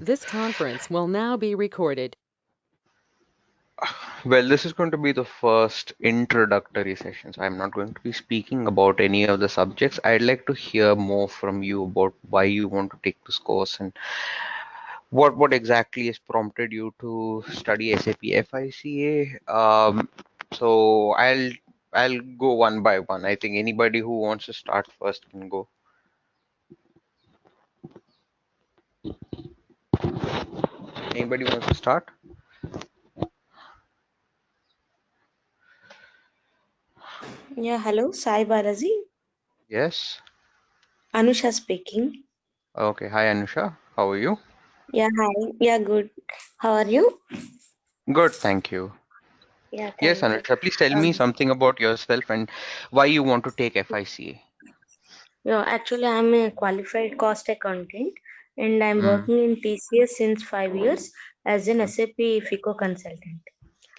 This conference will now be recorded. Well, this is going to be the first introductory session, so I'm not going to be speaking about any of the subjects. I'd like to hear more from you about why you want to take this course and what exactly has prompted you to study SAP FICA. So I'll go one by one. I think anybody who wants to start first can go. Anybody wants to start? Yeah, hello, Sai Balaji. Yes. Anusha speaking. Okay. Hi, Anusha. How are you? Yeah, hi. Yeah, good. How are you? Good, thank you. Yeah, Yes, thank you. Anusha, please tell me Um, something about yourself and why you want to take FICA. yeah, actually, I'm a qualified cost accountant and I'm Mm. working in TCS since 5 years as an SAP FICO consultant.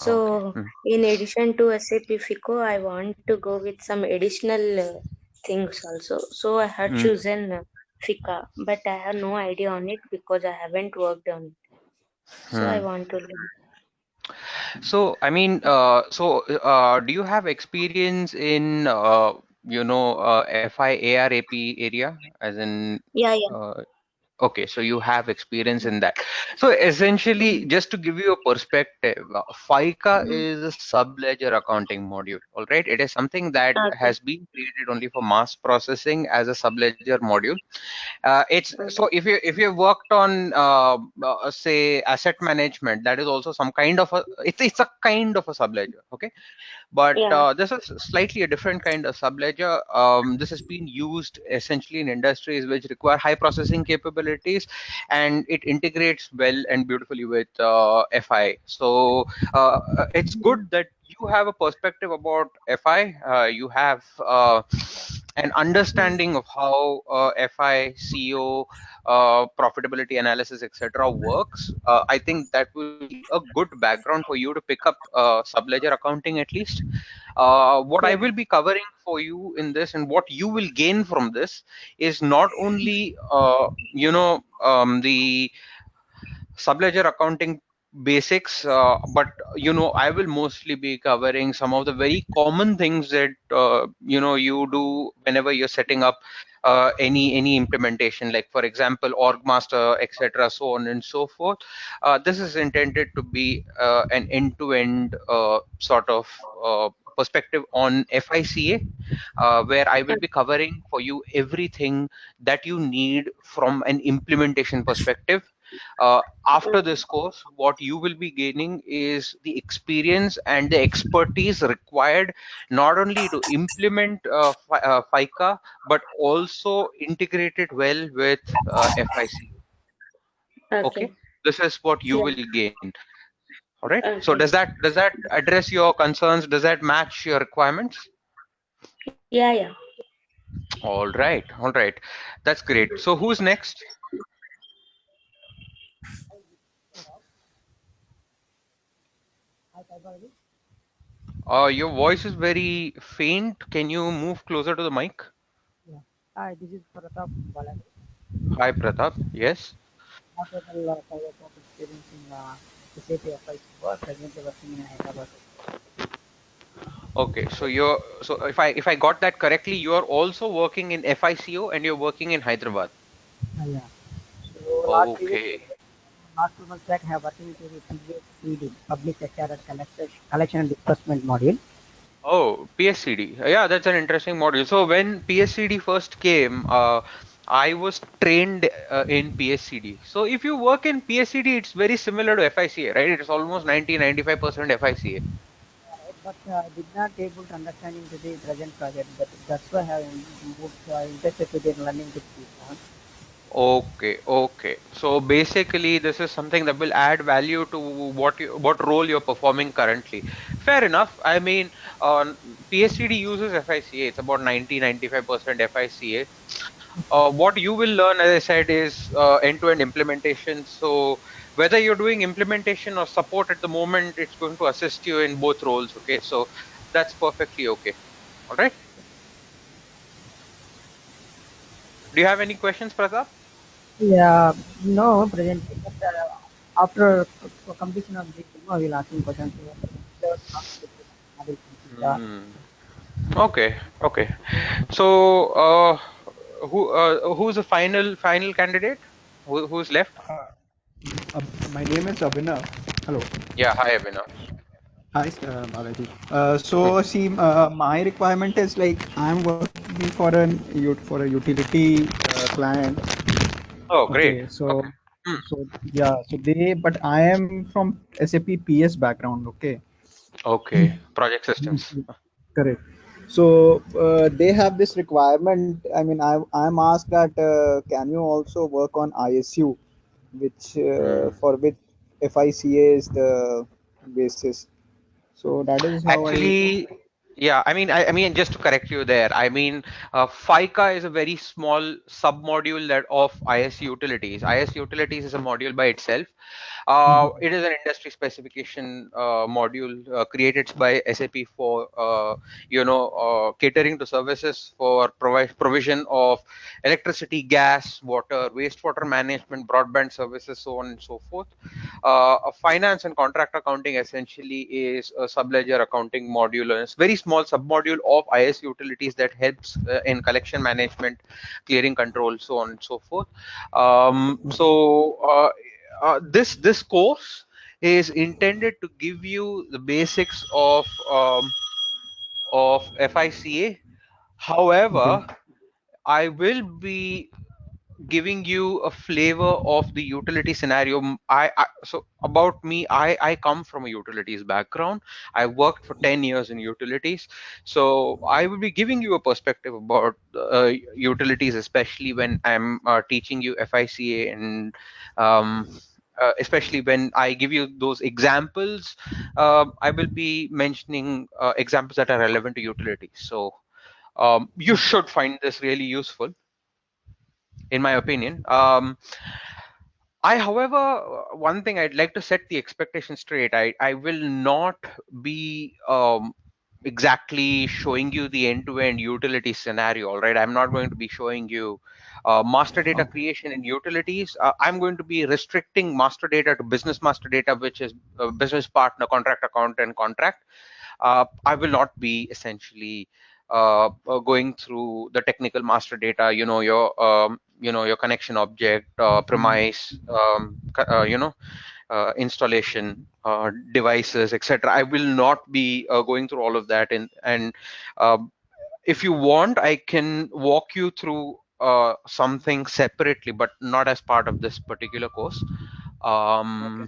Okay. So, in addition to SAP FICO, I want to go with some additional things also. So, I had Mm. chosen FICA, but I have no idea on it because I haven't worked on it. So, I Mm. want to learn. So, I mean, do you have experience in, FIARAP area, as in, Yeah, yeah. uh, okay, so you have experience in that. So essentially, Mm. just to give you a perspective, FICA Mm. is a subledger accounting module. All right, it is something that Okay. has been created only for mass processing as a subledger module. It's so Okay. if you worked on say asset management, that is also some kind of a it's a kind of a subledger. Okay, but Yeah. this is slightly a different kind of subledger. This has been used essentially in industries which require high processing capabilities, and it integrates well and beautifully with FI. So it's good that you have a perspective about FI. You have an Mm. understanding of how FI, CO, profitability analysis, etc., works. I think that will be a good background for you to pick up subledger accounting at least. What I Yeah. will be covering for you in this and what you will gain from this is not only the subledger accounting basics, but I will mostly be covering some of the very common things that you do whenever you're setting up any implementation, like for example org master, etc., so on and so forth. This is intended to be an end-to-end sort of perspective on FICA, where I will be covering for you everything that you need from an implementation perspective. After Okay. this course, what you will be gaining is the experience and the expertise required not only to implement FICA, but also integrate it well with FIC. Okay, Okay. this is what you Yeah. will gain. All right. So Okay. does that address your concerns? Does that match your requirements? Yeah, yeah. All right. All right. That's great. So who's next? Your voice is very faint. Can you move closer to the mic? Yeah. Hi, this is Pratap Balaji. Hi, Pratap. Yes. I have total 5 years of experience in SAP FI presently working in Hyderabad. Okay. So if I got that correctly, you are also working in FICO and you're working in Hyderabad. Yeah. So Okay. last 2 months back, I have worked with the PSCD, Public Sector and Collection and Disbursement module. Oh, PSCD. Yeah, that's an interesting module. So when PSCD first came, I was trained in PSCD. So if you work in PSCD, it's very similar to FICA, right? It's almost 90-95% FICA. But I did not able to understand into the present project. That's why I have moved interested to the learning this one. Okay, okay. So basically, this is something that will add value to what role you're performing currently. Fair enough. I mean, PSCD uses FICA. It's about 90-95% FICA. What you will learn, as I said, is end-to-end implementation. So whether you're doing implementation or support at the moment, it's going to assist you in both roles. Okay, so that's perfectly okay. All right. Do you have any questions, Pratap? Yeah, no, presently. after completion of this, he'll ask me questions. Hmm. Okay, okay. So, who's the final candidate? Who's left? My name is Abhinav. Hello. Yeah, hi Abhinav. Hi, Balaji. Hmm. So see, my requirement is like I'm working for for a utility client. Oh, great. Okay, Okay. Hmm. so yeah, so but I am from SAP PS background. Okay. Okay. Project systems. Correct. So they have this requirement. I mean, I'm asked that can you also work on ISU, which Hmm. for which FICA is the basis. So that is how I. Actually, yeah, I mean, just to correct you there, I mean, FICA is a very small submodule that of IS utilities. IS utilities is a module by itself. It is an industry specification module created by SAP for catering to services for provision of electricity, gas, water, wastewater management, broadband services, so on and so forth. A finance and contract accounting essentially is a subledger accounting module, and it's a very small submodule of IS utilities that helps in collection management, clearing control, so on and so forth. This course is intended to give you the basics of FICA. Okay. However, I will be giving you a flavor of the utility scenario. So about me, I come from a utilities background. I worked for 10 years in utilities, so I will be giving you a perspective about utilities, especially when I'm teaching you FICA, and um, especially when I give you those examples. I will be mentioning examples that are relevant to utilities. So you should find this really useful, in my opinion. However, one thing I'd like to set the expectation straight. I will not be exactly showing you the end-to-end utility scenario. All right, I'm not going to be showing you master data Okay. creation in utilities. I'm going to be restricting master data to business master data, which is business partner, contract account, and contract. I will not be essentially going through the technical master data. Your connection object, premise, installation, devices, etc. I will not be going through all of that, and um, if you want, I can walk you through something separately, but not as part of this particular course. Okay.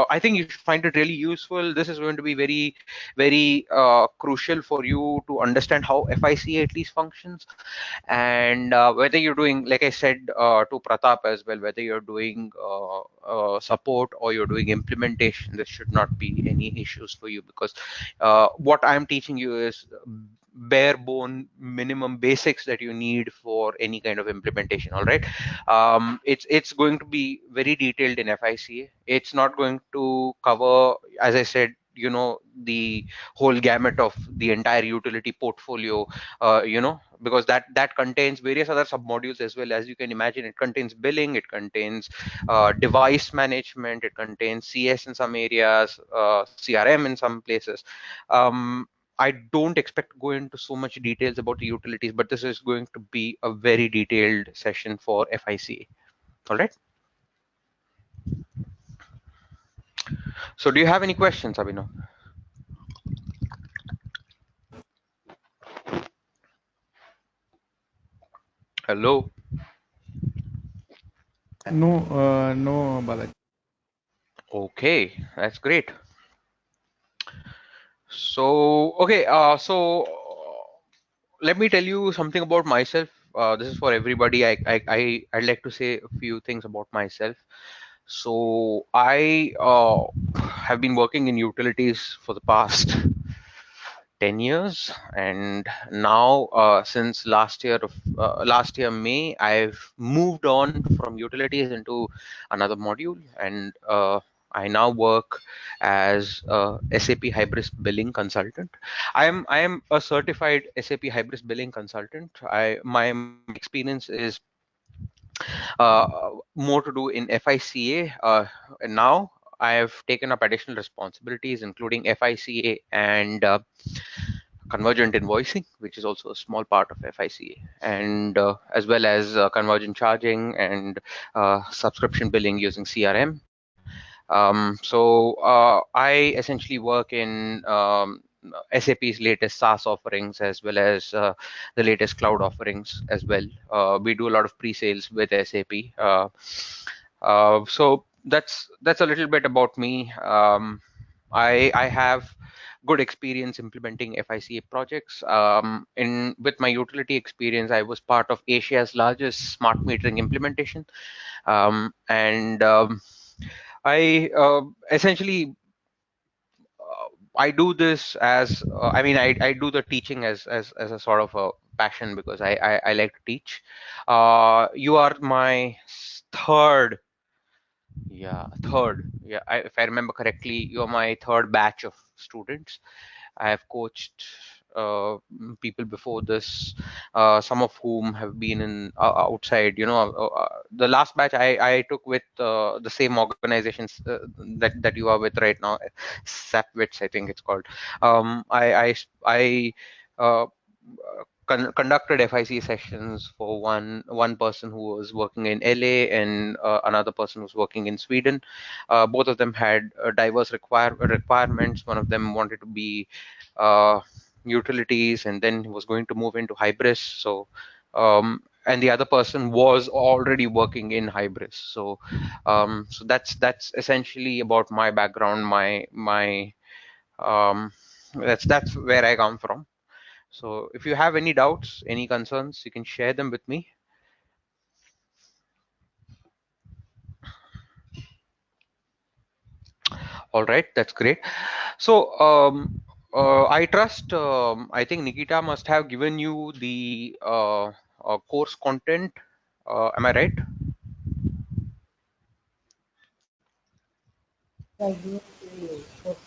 I think you should find it really useful. This is going to be very, very crucial for you to understand how FICA at least functions, and whether you're doing, like I said to Pratap as well, whether you're doing support or you're doing implementation, there should not be any issues for you, because what I'm teaching you is bare bone minimum basics that you need for any kind of implementation. All right. It's going to be very detailed in FICA. It's not going to cover, as I said, the whole gamut of the entire utility portfolio, because that contains various other submodules as well. As you can imagine, it contains billing, it contains device management, it contains CS in some areas, CRM in some places. I don't expect to go into so much details about the utilities, but this is going to be a very detailed session for FICA. All right. So do you have any questions, Abhinav? Hello. No, no, Balaji. Okay, that's great. So, okay, let me tell you something about myself. This is for everybody. I'd like to say a few things about myself. So, I have been working in utilities for the past 10 years, and now since last year May, I've moved on from utilities into another module, and I now work as a SAP Hybris billing consultant. I am a certified SAP Hybris billing consultant. My experience is More to do in FICA. And now I have taken up additional responsibilities, including FICA and convergent invoicing, which is also a small part of FICA, and as well as convergent charging and subscription billing using CRM. I essentially work in SAP's latest SaaS offerings as well as the latest cloud offerings as well. We do a lot of pre-sales with SAP. So that's a little bit about me. I have good experience implementing FICA projects. In with my utility experience, I was part of Asia's largest smart metering implementation, and I essentially I do this as I mean I do the teaching as a sort of a passion because I like to teach. You are my third, if I remember correctly, you're my third batch of students. I have coached people before this, some of whom have been in outside. The last batch I took with the same organizations that you are with right now, SAP I think it's called. I uh, conducted FIC sessions for one person who was working in LA and another person who was working in Sweden. Both of them had diverse requirements. One of them wanted to be uh, utilities, and then he was going to move into Hybris. And the other person was already working in Hybris. So that's essentially about my background. My that's where I come from. So if you have any doubts, any concerns, you can share them with me. All right, that's great. So I trust, I think Nikita must have given you the course content. Am I right? I give the course content.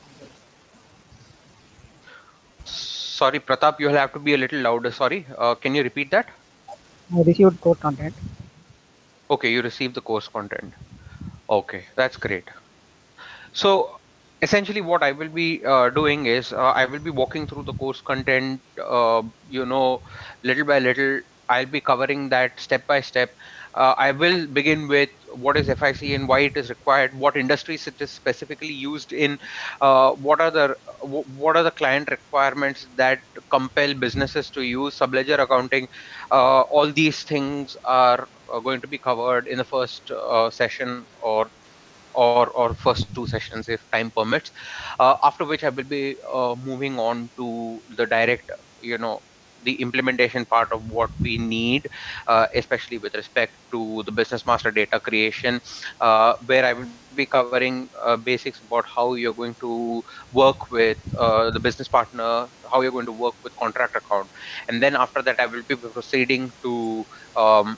Sorry, Pratap, you'll have to be a little louder. Sorry. Can you repeat that? I received course content. Okay, you received the course content. Okay, that's great. So essentially what I will be doing is I will be walking through the course content, little by little. I'll be covering that step by step. I will begin with what is FIC and why it is required, what industries it is specifically used in, what are the client requirements that compel businesses to use subledger accounting. All these things are going to be covered in the first session or first two sessions if time permits, after which I will be moving on to the direct, the implementation part of what we need, especially with respect to the business master data creation, where I will be covering basics about how you're going to work with the business partner, how you're going to work with contract account. And then after that, I will be proceeding to um,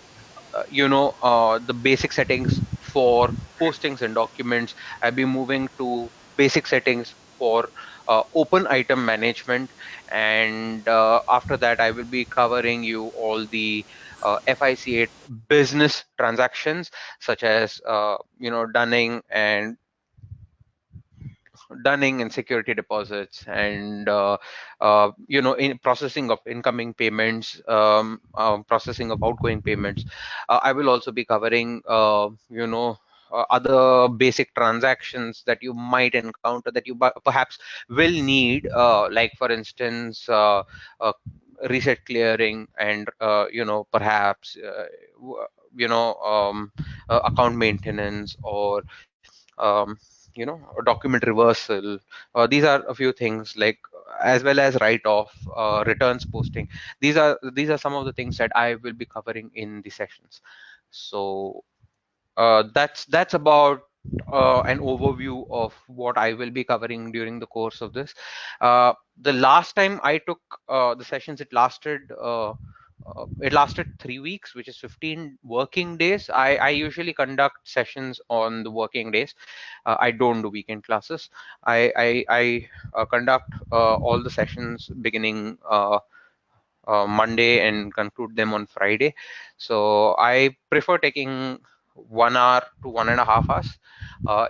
the basic settings for postings and documents. I'll be moving to basic settings for open item management, and after that I will be covering you all the FIC8 business transactions, such as dunning and security deposits, and in processing of incoming payments, processing of outgoing payments. I will also be covering other basic transactions that you might encounter that you perhaps will need, like for instance uh, reset clearing, and perhaps account maintenance, or um, document reversal. These are a few things, like as well as write-off, returns posting. These are some of the things that I will be covering in the sessions. So that's about an overview of what I will be covering during the course of this. The last time I took the sessions, it lasted 3 weeks, which is 15 working days. I usually conduct sessions on the working days. I don't do weekend classes. I conduct all the sessions beginning Monday and conclude them on Friday. So I prefer taking 1 hour to 1.5 hours.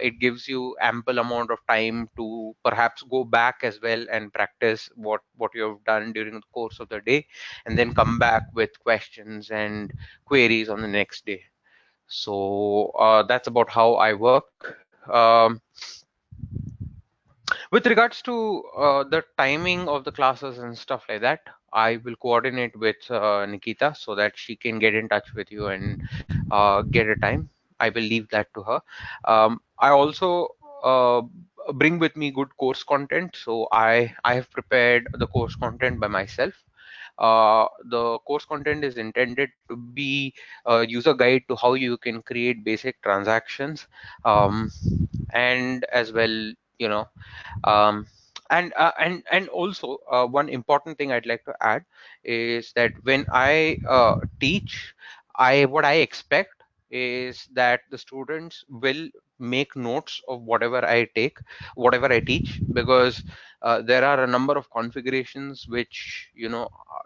It gives you ample amount of time to perhaps go back as well and practice what you have done during the course of the day, and then come back with questions and queries on the next day. So that's about how I work. With regards to the timing of the classes and stuff like that, I will coordinate with Nikita so that she can get in touch with you and get a time. I will leave that to her. I also bring with me good course content, so I have prepared the course content by myself. The course content is intended to be a user guide to how you can create basic transactions, and as well, you know, um, and also one important thing I'd like to add is that when I teach, I what I expect is that the students will make notes of whatever I teach, because there are a number of configurations which,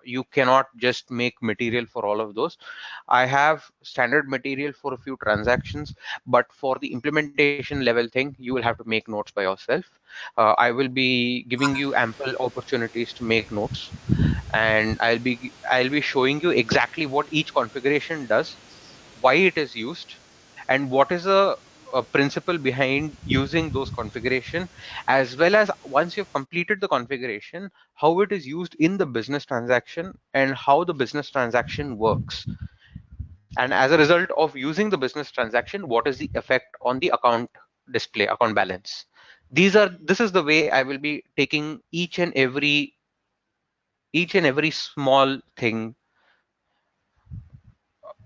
you cannot just make material for all of those. I have standard material for a few transactions, but for the implementation level thing, you will have to make notes by yourself. I will be giving you ample opportunities to make notes, and I'll be showing you exactly what each configuration does, why it is used, and what is a principle behind using those configuration, as well as once you've completed the configuration, how it is used in the business transaction and how the business transaction works. And as a result of using the business transaction, what is the effect on the account display, account balance. This is the way I will be taking each and every small thing.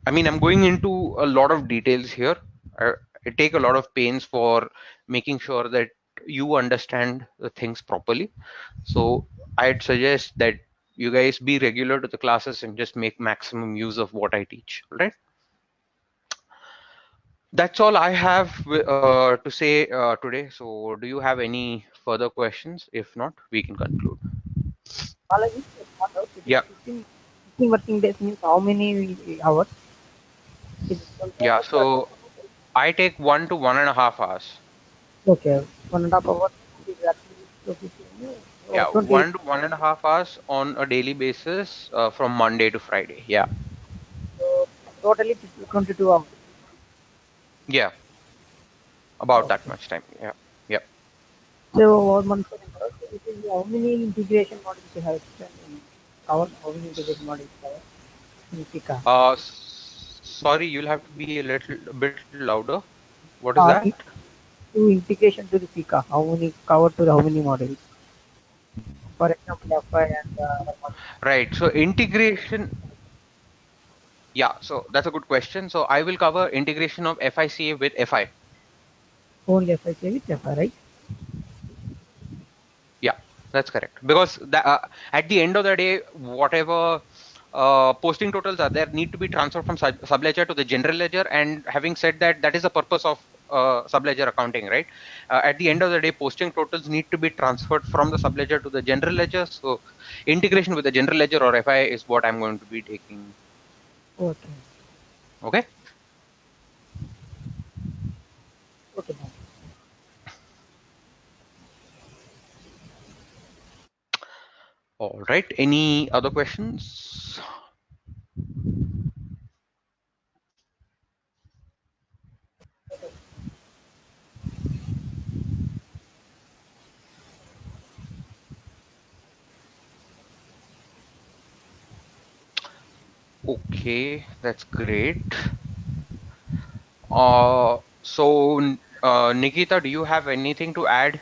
I mean, I'm going into a lot of details here. I take a lot of pains for making sure that you understand the things properly. So I'd suggest that you guys be regular to the classes and just make maximum use of what I teach. All right. That's all I have to say today. So do you have any further questions? If not, we can conclude. Balaji, one doubt. It is Yeah. 15 working days means how many hours? Is it 12 Yeah. hours or So I take 1 to 1.5 hours. okay, 1.5 hours is actually 15, Yeah, 20. 1 to 1.5 hours on a daily basis from Monday to Friday. Yeah. So totally 22 hours. Yeah. About that Okay. much time. Yeah. Yeah. So one second. It is how many integration models you have explained in covered? How many integration models you have in FICA? Sorry, you'll have to be a bit louder. What is that? Uh, in- to integration to the FICA, how many covered to the how many models? For example, FI and other models. Right. So integration. Yeah. So that's a good question. So I will cover integration of FICA with FI. Only FI with FI, right? Yeah, that's correct. Because at the end of the day, whatever posting totals are there need to be transferred from subledger to the general ledger. And having said that, that is the purpose of subledger accounting, right? At the end of the day, posting totals need to be transferred from the subledger to the general ledger. So integration with the general ledger or FI is what I'm going to be taking. Okay. Okay. Okay. Then. All right. Any other questions? Okay, that's great. So, Nikita, do you have anything to add?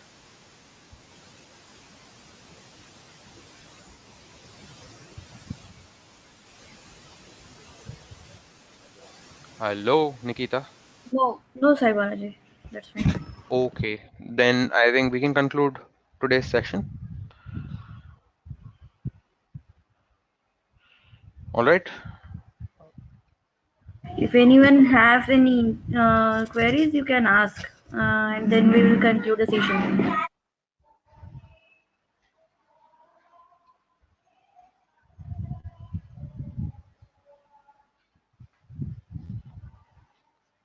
Hello, Nikita. No, no, Sai Balaji. That's fine. Okay, then I think we can conclude today's session. All right. If anyone has any queries, you can ask, and then we will conclude the session.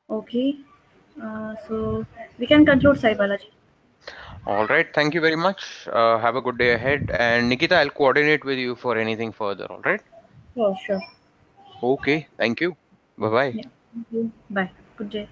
Okay. So we can conclude, Sai Balaji. All right. Thank you very much. Have a good day ahead. And Nikita, I'll coordinate with you for anything further. All right. Oh, sure. Okay. Thank you. Bye bye. Yeah. Thank you. Bye. Good day.